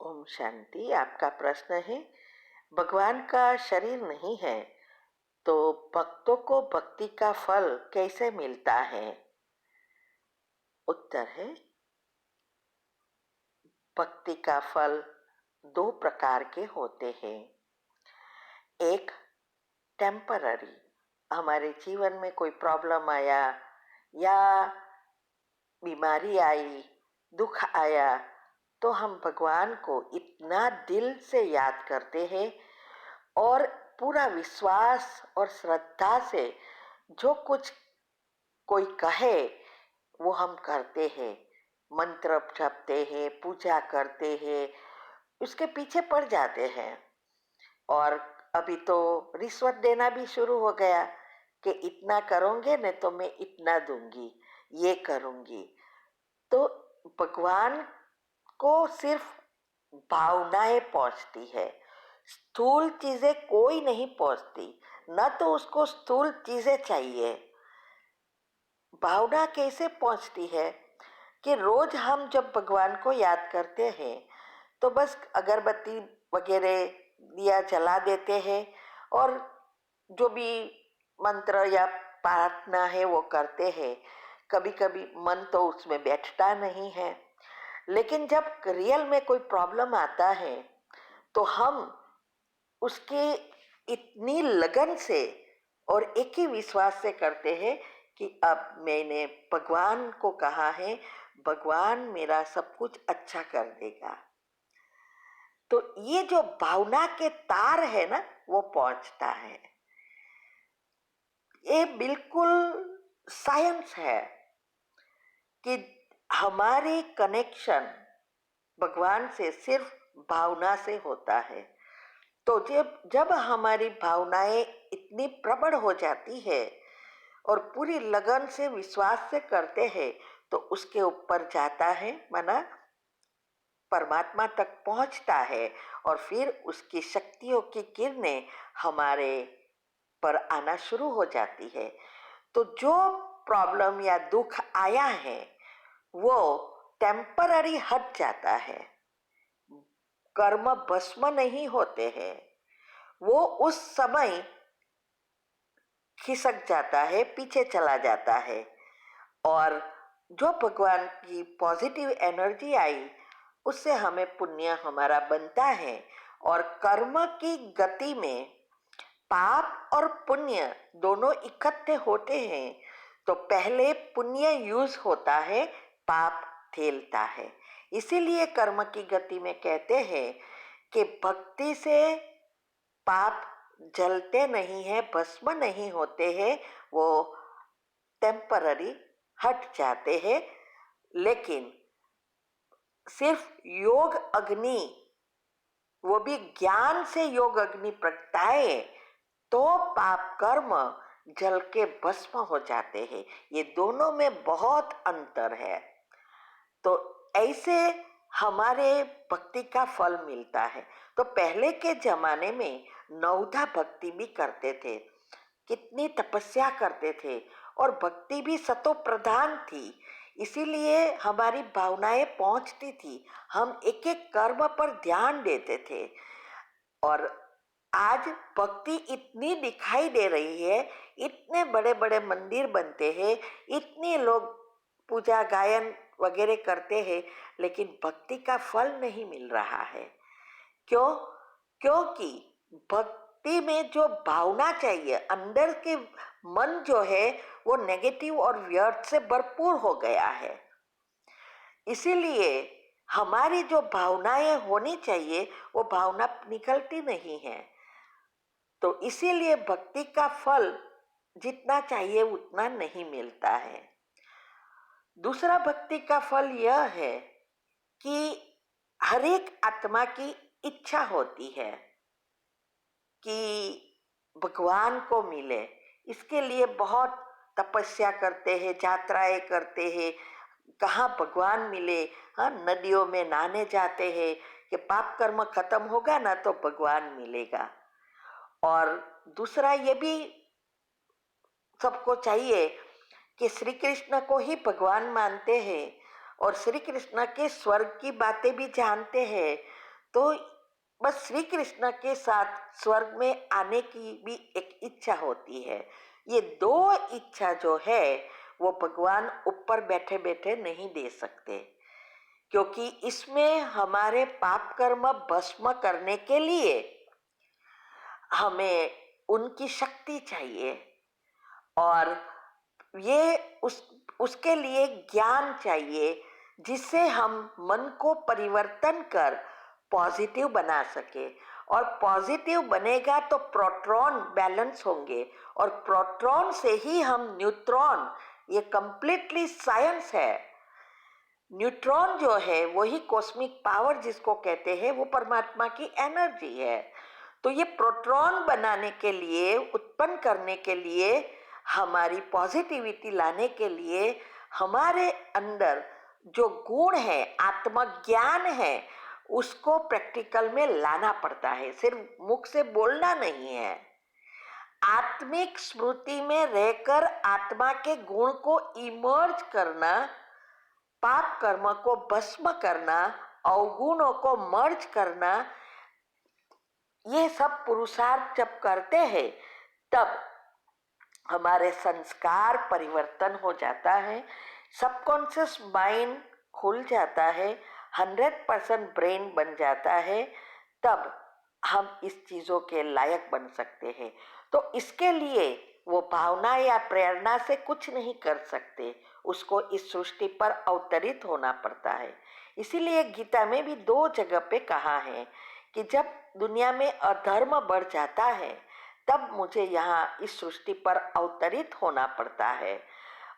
ओम शांति। आपका प्रश्न है, भगवान का शरीर नहीं है तो भक्तों को भक्ति का फल कैसे मिलता है? उत्तर है, भक्ति का फल दो प्रकार के होते हैं। एक टेम्पररी, हमारे जीवन में कोई प्रॉब्लम आया या बीमारी आई, दुख आया, तो हम भगवान को इतना दिल से याद करते हैं और पूरा विश्वास और श्रद्धा से जो कुछ कोई कहे वो हम करते हैं। मंत्र जपते हैं, पूजा करते हैं, उसके पीछे पड़ जाते हैं। और अभी तो रिश्वत देना भी शुरू हो गया कि इतना करोगे न तो मैं इतना दूंगी, ये करूंगी। तो भगवान को सिर्फ भावनाएं पहुंचती है, स्थूल चीजें कोई नहीं पहुंचती। न तो उसको स्थूल चीजें चाहिए। भावना कैसे पहुंचती है कि रोज हम जब भगवान को याद करते हैं तो बस अगरबत्ती वगैरह दिया जला देते हैं और जो भी मंत्र या प्रार्थना है वो करते हैं। कभी कभी मन तो उसमें बैठता नहीं है, लेकिन जब रियल में कोई प्रॉब्लम आता है तो हम उसके इतनी लगन से और एक ही विश्वास से करते हैं कि अब मैंने भगवान को कहा है, भगवान मेरा सब कुछ अच्छा कर देगा। तो ये जो भावना के तार है ना, वो पहुंचता है। ये बिल्कुल साइंस है कि हमारी कनेक्शन भगवान से सिर्फ भावना से होता है। तो जब जब हमारी भावनाएं इतनी प्रबल हो जाती है और पूरी लगन से विश्वास से करते हैं तो उसके ऊपर जाता है, माना परमात्मा तक पहुंचता है और फिर उसकी शक्तियों की किरणें हमारे पर आना शुरू हो जाती है। तो जो प्रॉब्लम या दुख आया है वो टेम्पररी हट जाता है। कर्म भस्म नहीं होते हैं, वो उस समय खिसक जाता है, पीछे चला जाता है। और जो भगवान की पॉजिटिव एनर्जी आई उससे हमें पुण्य हमारा बनता है। और कर्म की गति में पाप और पुण्य दोनों इकट्ठे होते हैं। तो पहले पुण्य यूज होता है, पाप थेलता है। इसीलिए कर्म की गति में कहते हैं कि भक्ति से पाप जलते नहीं है, भस्म नहीं होते हैं, वो टेम्पररी हट जाते हैं। लेकिन सिर्फ योग अग्नि, वो भी ज्ञान से योग अग्नि प्रगटाए तो पाप कर्म जल के भस्म हो जाते हैं। ये दोनों में बहुत अंतर है। तो ऐसे हमारे भक्ति का फल मिलता है। तो पहले के जमाने में नवधा भक्ति भी करते थे, कितनी तपस्या करते थे और भक्ति भी सतो प्रधान थी। इसीलिए हमारी भावनाएं पहुंचती थी, हम एक एक कर्म पर ध्यान देते थे। और आज भक्ति इतनी दिखाई दे रही है, इतने बड़े बड़े मंदिर बनते हैं, इतने लोग पूजा गायन वगैरह करते हैं, लेकिन भक्ति का फल नहीं मिल रहा है। क्यों? क्योंकि भक्ति में जो भावना चाहिए, अंदर के मन जो है वो नेगेटिव और व्यर्थ से भरपूर हो गया है। इसीलिए हमारी जो भावनाएं होनी चाहिए वो भावना निकलती नहीं है। तो इसीलिए भक्ति का फल जितना चाहिए उतना नहीं मिलता है। दूसरा भक्ति का फल यह है कि हर एक आत्मा की इच्छा होती है कि भगवान को मिले। इसके लिए बहुत तपस्या करते हैं, यात्राएं करते हैं, कहाँ भगवान मिले। हाँ, नदियों में नहाने जाते हैं कि पाप कर्म खत्म होगा ना तो भगवान मिलेगा। और दूसरा ये भी सबको चाहिए कि श्री कृष्ण को ही भगवान मानते हैं और श्री कृष्ण के स्वर्ग की बातें भी जानते हैं। तो बस श्री कृष्ण के साथ स्वर्ग में आने की भी एक इच्छा होती है। ये दो इच्छा जो है वो भगवान ऊपर बैठे बैठे नहीं दे सकते, क्योंकि इसमें हमारे पाप कर्म भस्म करने के लिए हमें उनकी शक्ति चाहिए, और ये उसके लिए ज्ञान चाहिए, जिससे हम मन को परिवर्तन कर पॉजिटिव बना सके। और पॉजिटिव बनेगा तो प्रोटॉन बैलेंस होंगे, और प्रोटॉन से ही हम न्यूट्रॉन, ये कंप्लीटली साइंस है। न्यूट्रॉन जो है वही कॉस्मिक पावर जिसको कहते हैं, वो परमात्मा की एनर्जी है। तो ये प्रोटॉन बनाने के लिए, उत्पन्न करने के लिए, हमारी पॉजिटिविटी लाने के लिए हमारे अंदर जो गुण है, आत्मज्ञान है, उसको प्रैक्टिकल में लाना पड़ता है। सिर्फ मुख से बोलना नहीं है। आत्मिक स्मृति में रहकर आत्मा के गुण को इमर्ज करना, पाप कर्म को भस्म करना, अवगुणों को मर्ज करना, ये सब पुरुषार्थ जब करते हैं तब हमारे संस्कार परिवर्तन हो जाता है, सबकॉन्शियस माइंड खुल जाता है, 100% ब्रेन बन जाता है। तब हम इस चीज़ों के लायक बन सकते हैं। तो इसके लिए वो भावना या प्रेरणा से कुछ नहीं कर सकते, उसको इस सृष्टि पर अवतरित होना पड़ता है। इसीलिए गीता में भी 2 जगह पे कहा है कि जब दुनिया में अधर्म बढ़ जाता है तब मुझे यहाँ इस सृष्टि पर अवतरित होना पड़ता है,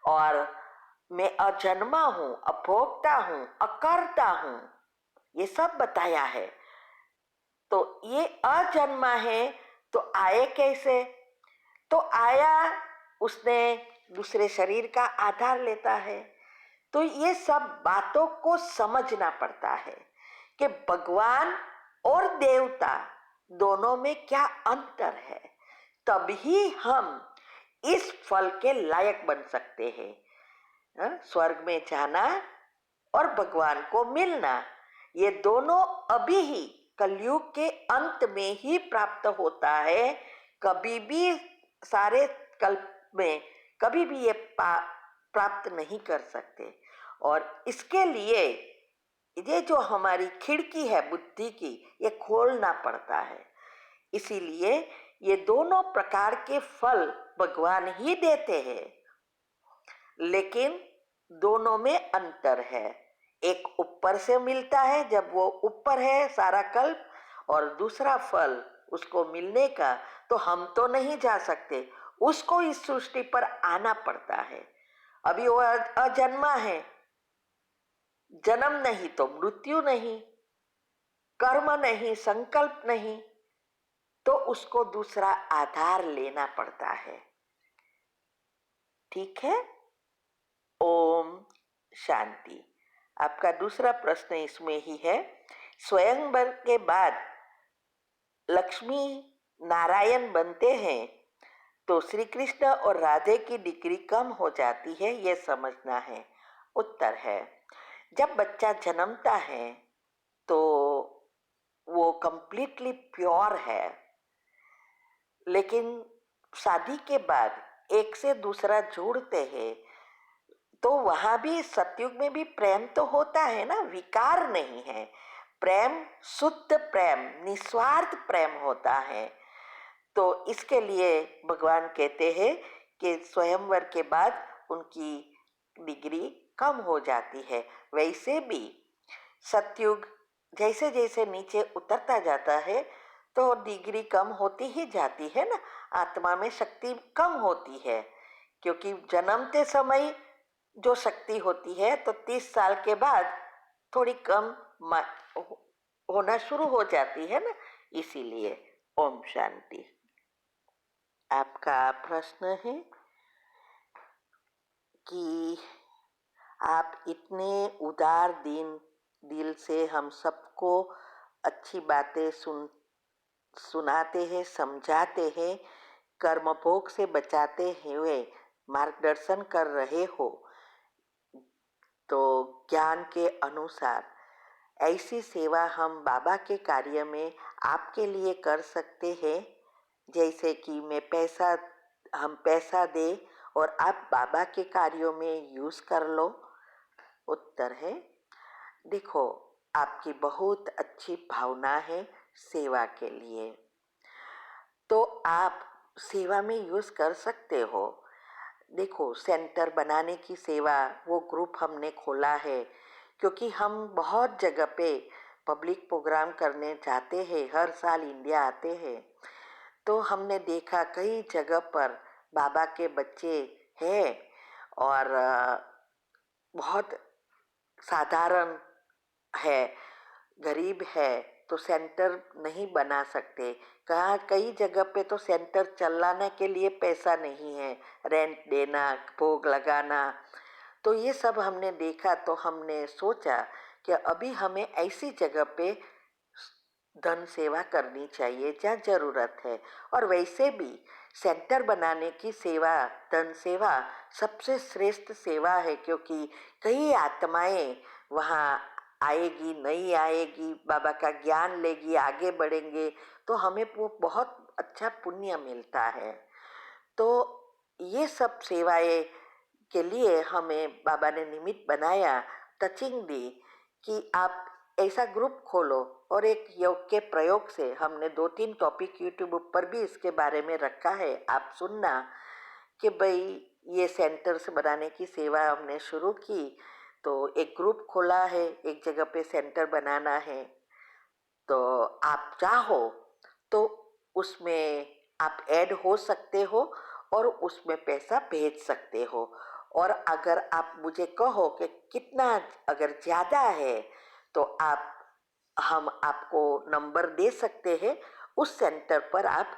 और मैं अजन्मा हूँ, अभोक्ता हूँ, अकर्ता हूँ, ये सब बताया है। तो ये अजन्मा है तो आए कैसे? तो आया, उसने दूसरे शरीर का आधार लेता है। तो ये सब बातों को समझना पड़ता है कि भगवान और देवता दोनों में क्या अंतर है, तभी हम इस फल के लायक बन सकते हैं। स्वर्ग में जाना और भगवान को मिलना, ये दोनों अभी ही कलयुग के अंत में ही प्राप्त होता है। कभी भी सारे कल्प में कभी भी ये प्राप्त नहीं कर सकते। और इसके लिए ये जो हमारी खिड़की है बुद्धि की, ये खोलना पड़ता है। इसीलिए ये दोनों प्रकार के फल भगवान ही देते हैं, लेकिन दोनों में अंतर है। एक ऊपर से मिलता है जब वो ऊपर है सारा कल्प, और दूसरा फल उसको मिलने का तो हम तो नहीं जा सकते, उसको इस सृष्टि पर आना पड़ता है। अभी वो अजन्मा है, जन्म नहीं तो मृत्यु नहीं, कर्म नहीं, संकल्प नहीं, तो उसको दूसरा आधार लेना पड़ता है। ठीक है। ओम शांति। आपका दूसरा प्रश्न इसमें ही है, स्वयंवर के बाद लक्ष्मी नारायण बनते हैं तो श्री कृष्ण और राधे की डिग्री कम हो जाती है, ये समझना है। उत्तर है, जब बच्चा जन्मता है तो वो कंप्लीटली प्योर है, लेकिन शादी के बाद एक से दूसरा जोड़ते हैं तो वहां भी सतयुग में भी प्रेम तो होता है ना, विकार नहीं है। प्रेम शुद्ध प्रेम, निस्वार्थ प्रेम होता है। तो इसके लिए भगवान कहते हैं कि स्वयंवर के बाद उनकी डिग्री कम हो जाती है। वैसे भी सतयुग जैसे जैसे नीचे उतरता जाता है तो डिग्री कम होती ही जाती है ना, आत्मा में शक्ति कम होती है, क्योंकि जन्मते समय जो शक्ति होती है तो 30 साल के बाद थोड़ी कम होना शुरू हो जाती है ना, इसीलिए। ओम शांति। आपका प्रश्न है कि आप इतने उदार दिल से हम सबको अच्छी बातें सुनाते हैं, समझाते हैं, कर्म भोग से बचाते हुए मार्गदर्शन कर रहे हो, तो ज्ञान के अनुसार ऐसी सेवा हम बाबा के कार्य में आपके लिए कर सकते हैं, जैसे कि हम पैसा दें और आप बाबा के कार्यों में यूज़ कर लो? उत्तर है, देखो, आपकी बहुत अच्छी भावना है सेवा के लिए, तो आप सेवा में यूज़ कर सकते हो। देखो, सेंटर बनाने की सेवा, वो ग्रुप हमने खोला है क्योंकि हम बहुत जगह पे पब्लिक प्रोग्राम करने जाते हैं, हर साल इंडिया आते हैं। तो हमने देखा कई जगह पर बाबा के बच्चे हैं और बहुत साधारण है, गरीब है, तो सेंटर नहीं बना सकते। कहाँ कई जगह पे तो सेंटर चलाने के लिए पैसा नहीं है, रेंट देना, भोग लगाना। तो ये सब हमने देखा, तो हमने सोचा कि अभी हमें ऐसी जगह पे धन सेवा करनी चाहिए जहाँ ज़रूरत है। और वैसे भी सेंटर बनाने की सेवा, धन सेवा सबसे श्रेष्ठ सेवा है, क्योंकि कई आत्माएं वहाँ आएगी, नहीं आएगी, बाबा का ज्ञान लेगी, आगे बढ़ेंगे, तो हमें वो बहुत अच्छा पुण्य मिलता है। तो ये सब सेवाएं के लिए हमें बाबा ने निमित्त बनाया, टचिंग दी कि आप ऐसा ग्रुप खोलो। और एक योग के प्रयोग से हमने 2-3 टॉपिक यूट्यूब पर भी इसके बारे में रखा है, आप सुनना, कि भाई ये सेंटर्स बनाने की सेवा हमने शुरू की, तो एक ग्रुप खोला है, एक जगह पे सेंटर बनाना है, तो आप चाहो तो उसमें आप ऐड हो सकते हो और उसमें पैसा भेज सकते हो। और अगर आप मुझे कहो कि कितना, अगर ज़्यादा है, तो हम आपको नंबर दे सकते हैं, उस सेंटर पर आप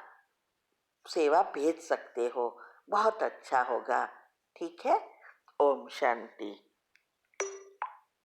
सेवा भेज सकते हो, बहुत अच्छा होगा। ठीक है? ओम शांति।